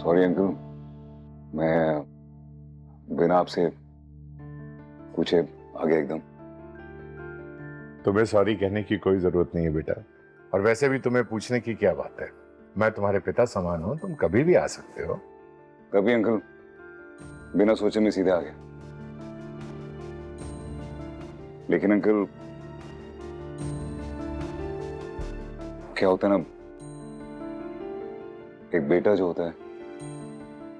Sorry uncle, मैं बिना आपसे पूछे आ गया एकदम। तुम्हें सॉरी कहने की कोई जरूरत नहीं है बेटा, और वैसे भी तुम्हें पूछने की क्या बात है। मैं तुम्हारे पिता समान हूं, तुम कभी भी आ सकते हो। कभी अंकल, बिना सोचे में सीधे आ गया। लेकिन अंकल, क्या होता है ना, एक बेटा जो होता है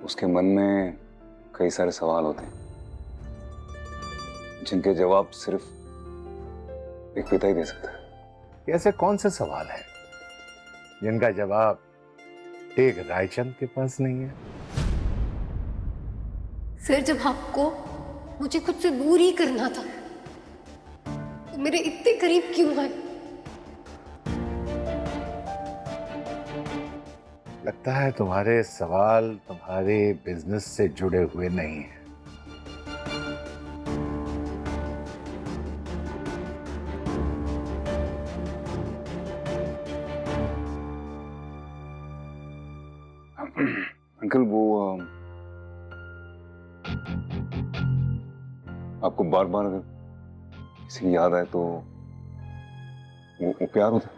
उसके मन में कई सारे सवाल होते हैं जिनके जवाब सिर्फ एक पिता ही दे सकता है। ऐसे कौन से सवाल हैं जिनका जवाब टेक रायचंद के पास नहीं है? सर, जब आपको मुझे खुद से दूर ही करना था तो मेरे इतने करीब क्यों आए? लगता है तुम्हारे सवाल तुम्हारे बिजनेस से जुड़े हुए नहीं हैं। अंकल, वो आपको बार बार अगर किसी की याद आए तो वो प्यार होता है?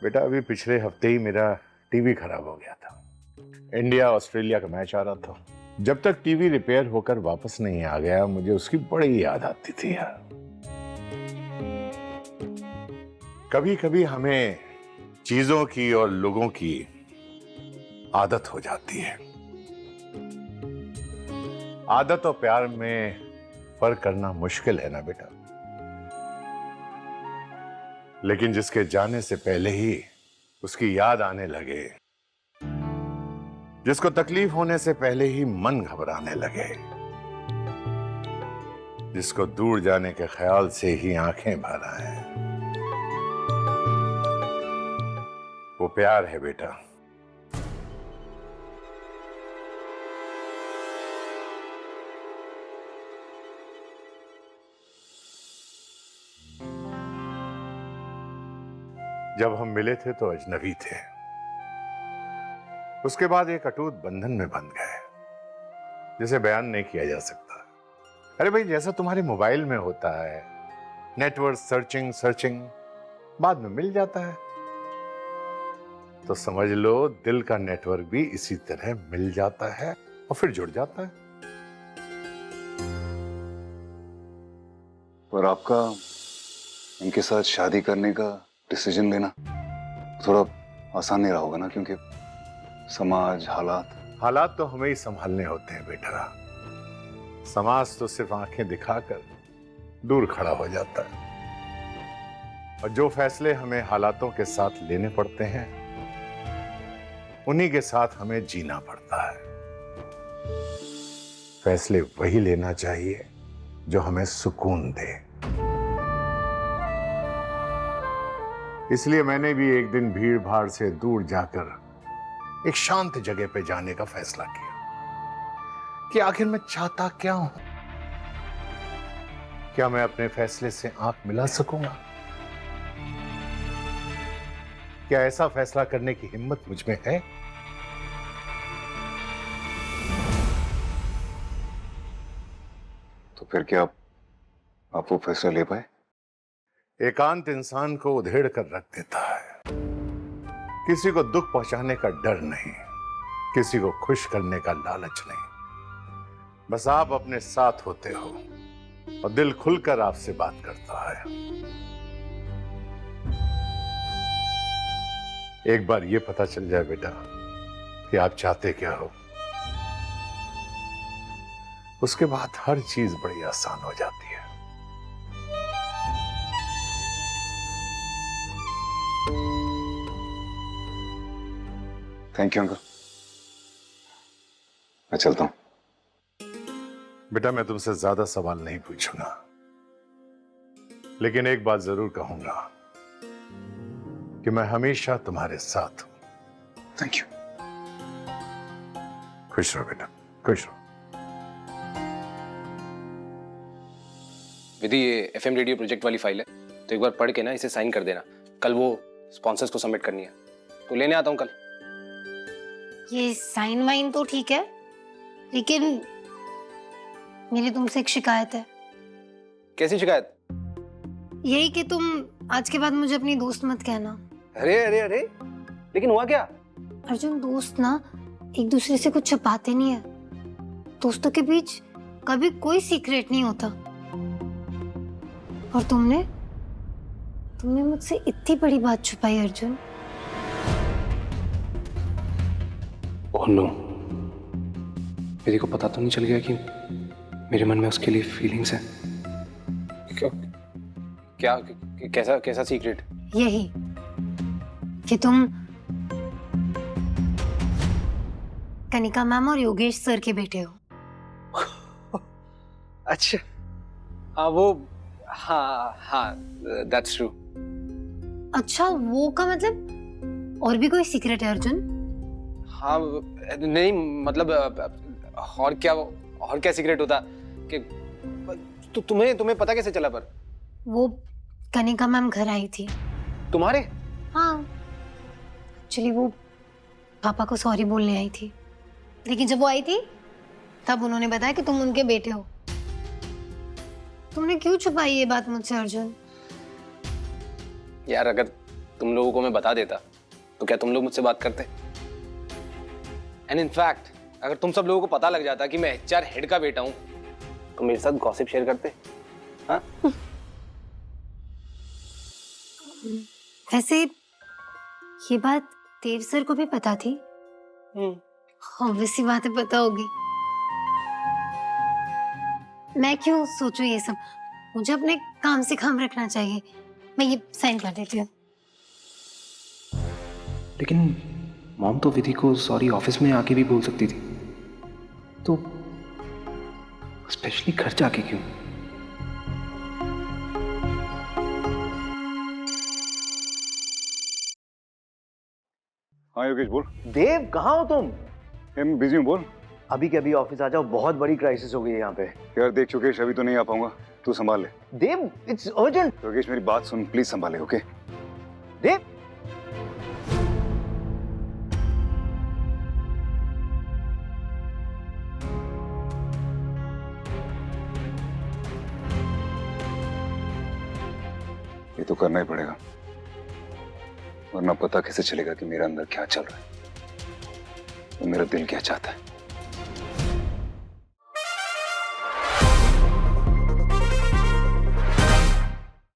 बेटा, अभी पिछले हफ्ते ही मेरा टीवी खराब हो गया था। इंडिया ऑस्ट्रेलिया का मैच आ रहा था। जब तक टीवी रिपेयर होकर वापस नहीं आ गया, मुझे उसकी बड़ी याद आती थी यार। कभी कभी हमें चीजों की और लोगों की आदत हो जाती है। आदत और प्यार में फर्क करना मुश्किल है ना बेटा। लेकिन जिसके जाने से पहले ही उसकी याद आने लगे, जिसको तकलीफ होने से पहले ही मन घबराने लगे, जिसको दूर जाने के ख्याल से ही आंखें भर आए, वो प्यार है बेटा। जब हम मिले थे तो अजनबी थे, उसके बाद एक अटूट बंधन में बंध गए जिसे बयान नहीं किया जा सकता। अरे भाई, जैसा तुम्हारे मोबाइल में होता है, नेटवर्क सर्चिंग बाद में मिल जाता है, तो समझ लो दिल का नेटवर्क भी इसी तरह मिल जाता है और फिर जुड़ जाता है। पर आपका इनके साथ शादी करने का डिसीजन लेना थोड़ा आसान नहीं रहा होगा ना, क्योंकि समाज, हालात तो हमें ही संभालने होते हैं बेटा। समाज तो सिर्फ आंखें दिखाकर दूर खड़ा हो जाता है, और जो फैसले हमें हालातों के साथ लेने पड़ते हैं, उन्हीं के साथ हमें जीना पड़ता है। फैसले वही लेना चाहिए जो हमें सुकून दे। इसलिए मैंने भी एक दिन भीड़ भाड़ से दूर जाकर एक शांत जगह पे जाने का फैसला किया कि आखिर मैं चाहता क्या हूं। क्या मैं अपने फैसले से आंख मिला सकूंगा? क्या ऐसा फैसला करने की हिम्मत मुझ में है? तो फिर क्या आप वो फैसला ले पाए? एकांत इंसान को उधेड़ कर रख देता है। किसी को दुख पहुंचाने का डर नहीं, किसी को खुश करने का लालच नहीं। बस आप अपने साथ होते हो और दिल खुलकर आपसे बात करता है। एक बार ये पता चल जाए बेटा कि आप चाहते क्या हो, उसके बाद हर चीज बड़ी आसान हो जाती है। थैंक यू अंकल, मैं चलता हूं। बेटा, मैं तुमसे ज्यादा सवाल नहीं पूछूंगा, लेकिन एक बात जरूर कहूंगा कि मैं हमेशा तुम्हारे साथ हूं। Thank you. खुश रहो बेटा, खुश रहो। विधि, ये एफएम रेडियो प्रोजेक्ट वाली फाइल है, तो एक बार पढ़ के ना इसे साइन कर देना। कल वो स्पॉन्सर्स को सबमिट करनी है, तो लेने आता हूँ कल। ये साइन वाइन तो ठीक है, लेकिन मेरी तुमसे एक शिकायत है। कैसी शिकायत? यही कि तुम आज के बाद मुझे अपनी दोस्त मत कहना। अरे अरे अरे, लेकिन हुआ क्या? अर्जुन, दोस्त ना एक दूसरे से कुछ छुपाते नहीं है। दोस्तों के बीच कभी कोई सीक्रेट नहीं होता। और तुमने मुझसे इतनी बड़ी बात छुपाई अर्जुन। ओह नो, मेरे को पता तो नहीं चल गया कि मेरे मन में उसके लिए फीलिंग्स हैं? क्या कैसा कैसा सीक्रेट? यही कि तुम कनिका मैम और योगेश सर के बेटे हो। अच्छा, हाँ वो, हाँ दैट्स ट्रू। अच्छा, वो का मतलब और भी कोई सीक्रेट है अर्जुन? हाँ नहीं, मतलब और क्या सीक्रेट होता कि तुम्हें पता कैसे चला? पर वो कनिका मैम घर आई थी तुम्हारे? हाँ, एक्चुअली वो पापा को सॉरी बोलने आई थी, लेकिन जब वो आई थी तब उन्होंने बताया कि तुम उनके बेटे हो। तुमने क्यों छुपाई ये बात मुझसे अर्जुन? यार, अगर तुम लोगों को मैं बता देता तो क्या तुम लोग मुझसे बात करते? एंड इन फैक्ट, अगर तुम सब लोगों को पता लग जाता कि मैं एचआर हेड का बेटा हूं तो मेरे साथ गॉसिप शेयर करते? हाँ? वैसे ये बात देव सर को भी पता थी। ऑब्वियसली बात है, पता होगी। मैं क्यों सोचूं ये सब? मुझे अपने काम से काम रखना चाहिए। मैं ये साइन कर देती हूँ। लेकिन मॉम तो विधि को सॉरी ऑफिस में आके भी बोल सकती थी, तो स्पेशली घर जाके क्यों? हाँ योगेश बोल। देव, कहाँ हो तुम? मैं बिजी हूँ, बोल। अभी के अभी ऑफिस आ जाओ, बहुत बड़ी क्राइसिस हो गई है यहाँ पे। यार देख योगेश, अभी तो नहीं आ पाऊंगा, तू संभाल ले। देव, इट्स अर्जेंट। योगेश मेरी बात सुन, प्लीज संभाले, ओके? देव, ये तो करना ही पड़ेगा, वरना पता कैसे चलेगा कि मेरे अंदर क्या चल रहा है और मेरा दिल क्या चाहता है।